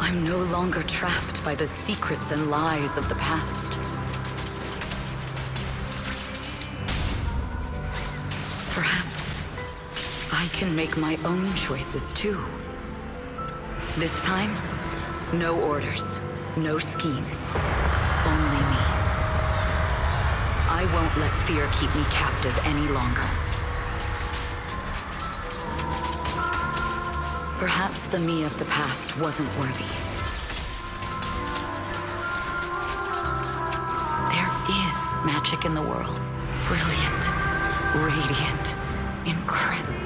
I'm no longer trapped by the secrets and lies of the past. Perhaps I can make my own choices too. This time, no orders, no schemes, only me. I won't let fear keep me captive any longer. Perhaps the me of the past wasn't worthy. There is magic in the world. Brilliant, radiant, incredible.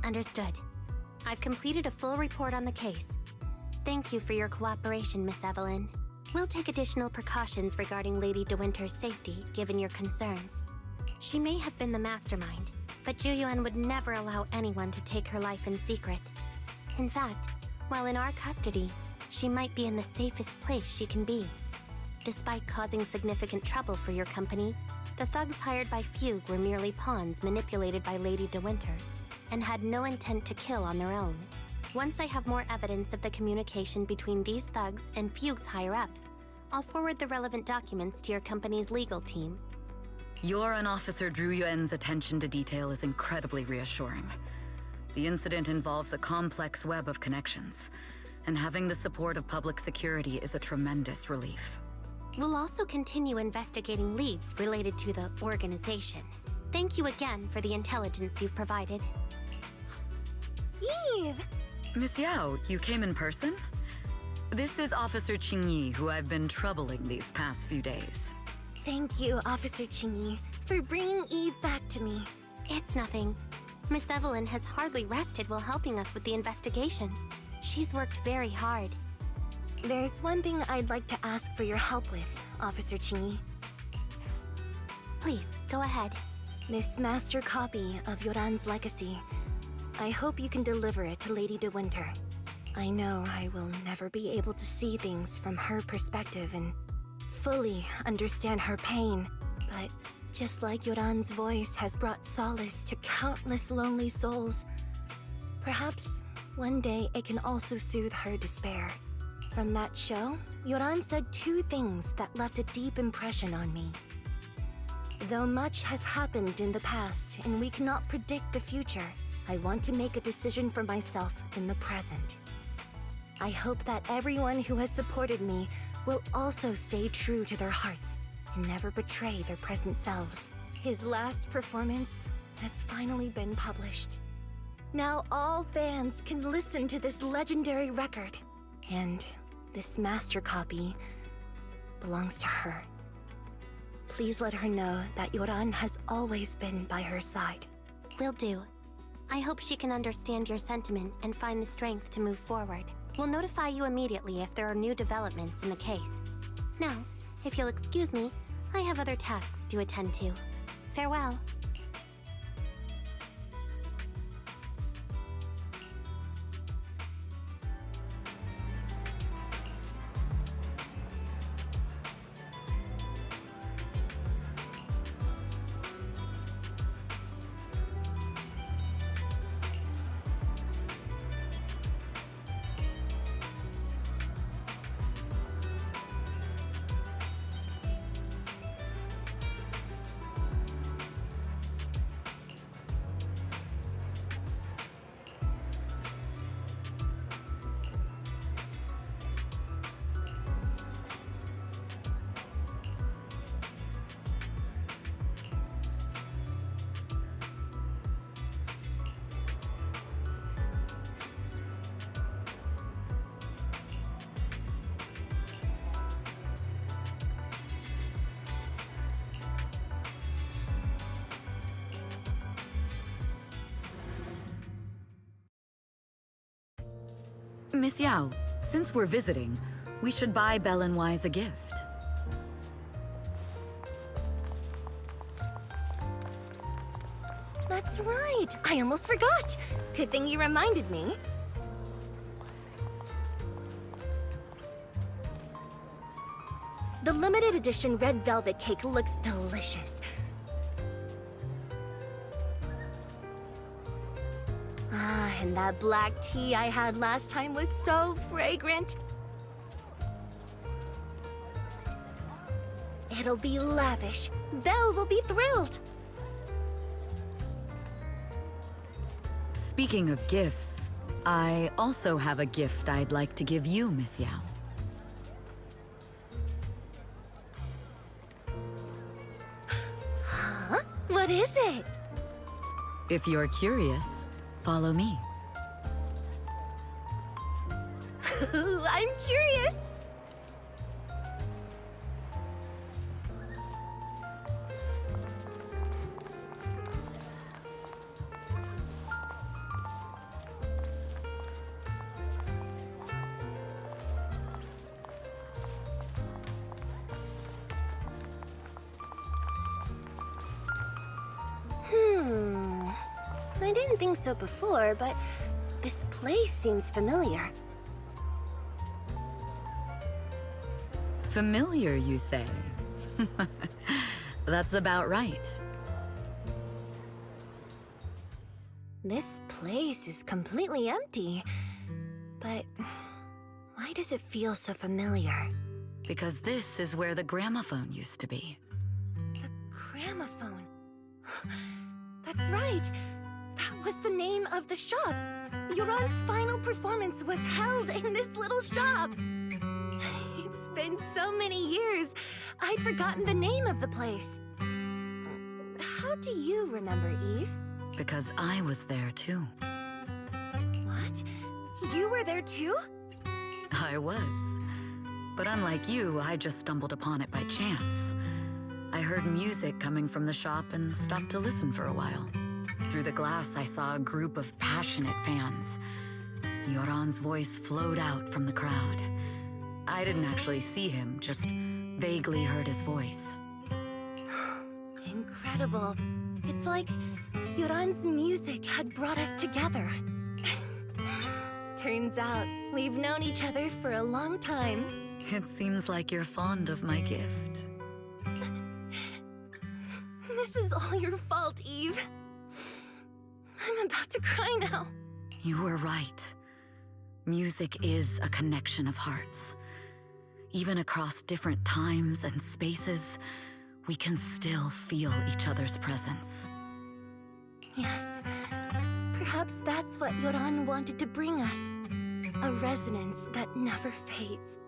Understood. I've completed a full report on the case. Thank you for your cooperation, Miss Evelyn. We'll take additional precautions regarding Lady De Winter's safety, given your concerns. She may have been the mastermind, but Zhu Yuan would never allow anyone to take her life in secret. In fact, while in our custody, she might be in the safest place she can be. Despite causing significant trouble for your company, the thugs hired by Fugue were merely pawns manipulated by Lady De Winter, and had no intent to kill on their own. Once I have more evidence of the communication between these thugs and Fugue's higher-ups, I'll forward the relevant documents to your company's legal team. Your and Officer Zhu Yuan's attention to detail is incredibly reassuring. The incident involves a complex web of connections, and having the support of public security is a tremendous relief. We'll also continue investigating leads related to the organization. Thank you again for the intelligence you've provided. Eve! Miss Yao, you came in person? This is Officer Qingyi, who I've been troubling these past few days. Thank you, Officer Qingyi, for bringing Eve back to me. It's nothing. Miss Evelyn has hardly rested while helping us with the investigation. She's worked very hard. There's one thing I'd like to ask for your help with, Officer Qingyi. Please, go ahead. This master copy of Yoran's legacy. I hope you can deliver it to Lady De Winter. I know I will never be able to see things from her perspective and fully understand her pain, but just like Yoran's voice has brought solace to countless lonely souls, perhaps one day it can also soothe her despair. From that show, Yoran said two things that left a deep impression on me. Though much has happened in the past and we cannot predict the future, I want to make a decision for myself in the present. I hope that everyone who has supported me will also stay true to their hearts and never betray their present selves. His last performance has finally been published. Now all fans can listen to this legendary record. And this master copy belongs to her. Please let her know that Yoran has always been by her side. Will do. I hope she can understand your sentiment and find the strength to move forward. We'll notify you immediately if there are new developments in the case. Now, if you'll excuse me, I have other tasks to attend to. Farewell. Miss Yao, since we're visiting, we should buy Belle and Wise a gift. That's right! I almost forgot! Good thing you reminded me. The limited edition red velvet cake looks delicious. Ah, and that black tea I had last time was so fragrant. It'll be lavish. Belle will be thrilled. Speaking of gifts, I also have a gift I'd like to give you, Miss Yao. Huh? What is it? If you're curious, follow me. I'm curious. I didn't think so before, but this place seems familiar. Familiar, you say? That's about right. This place is completely empty. But why does it feel so familiar? Because this is where the gramophone used to be. The gramophone. That's right. That was the name of the shop. Yoran's final performance was held in this little shop. It's been so many years, I'd forgotten the name of the place. How do you remember, Eve? Because I was there too. What? You were there too? I was. But unlike you, I just stumbled upon it by chance. I heard music coming from the shop and stopped to listen for a while. Through the glass, I saw a group of passionate fans. Yoran's voice flowed out from the crowd. I didn't actually see him, just vaguely heard his voice. Incredible. It's like Yoran's music had brought us together. Turns out, we've known each other for a long time. It seems like you're fond of my gift. This is all your fault, Eve. I'm about to cry now. You were right. Music is a connection of hearts. Even across different times and spaces, we can still feel each other's presence. Yes. Perhaps that's what Yoran wanted to bring us. A resonance that never fades.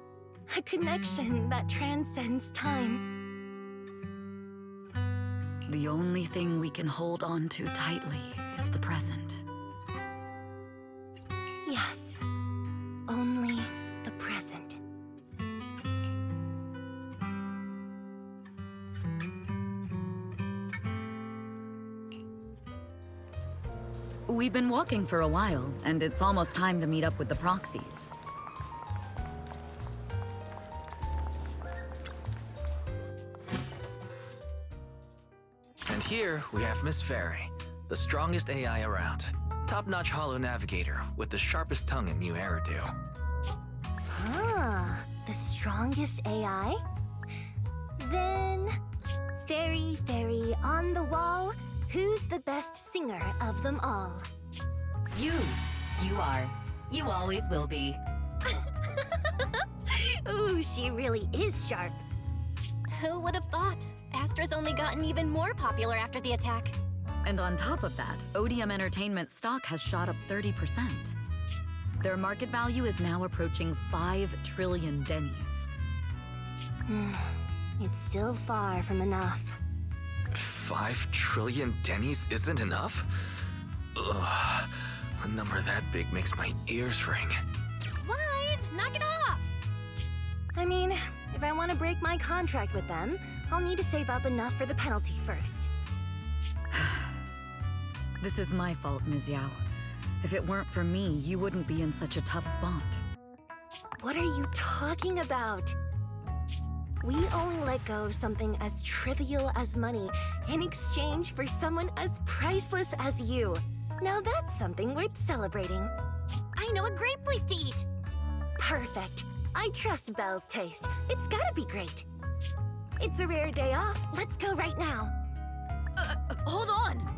A connection that transcends time. The only thing we can hold on to tightly is the present. Yes. Only the present. We've been walking for a while, and it's almost time to meet up with the proxies. And here we have Miss Fairy, the strongest AI around. Top-notch holo navigator with the sharpest tongue in New Eridu. Huh. The strongest AI? Then... Fairy, on the wall, who's the best singer of them all? You. You are. You always will be. Ooh, she really is sharp. Who would have thought? Astra's only gotten even more popular after the attack. And on top of that, ODM Entertainment stock has shot up 30%. Their market value is now approaching 5 trillion dennies. It's still far from enough. 5 trillion dennies isn't enough? Ugh. A number that big makes my ears ring. Wise, knock it off! I mean, if I want to break my contract with them, I'll need to save up enough for the penalty first. This is my fault, Ms. Yao. If it weren't for me, you wouldn't be in such a tough spot. What are you talking about? We only let go of something as trivial as money in exchange for someone as priceless as you. Now that's something worth celebrating. I know a great place to eat! Perfect. I trust Belle's taste. It's gotta be great. It's a rare day off. Let's go right now. Hold on!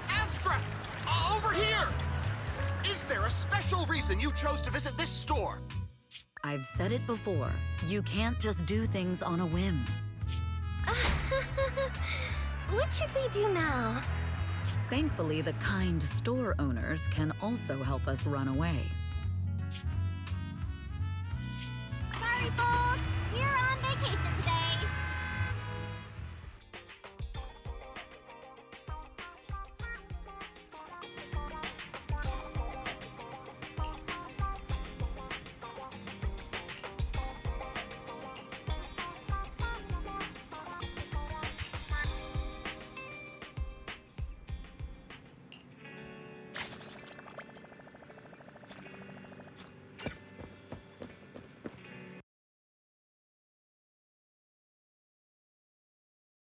Astra! Over here! Is there a special reason you chose to visit this store? I've said it before. You can't just do things on a whim. What should we do now? Thankfully, the kind store owners can also help us run away.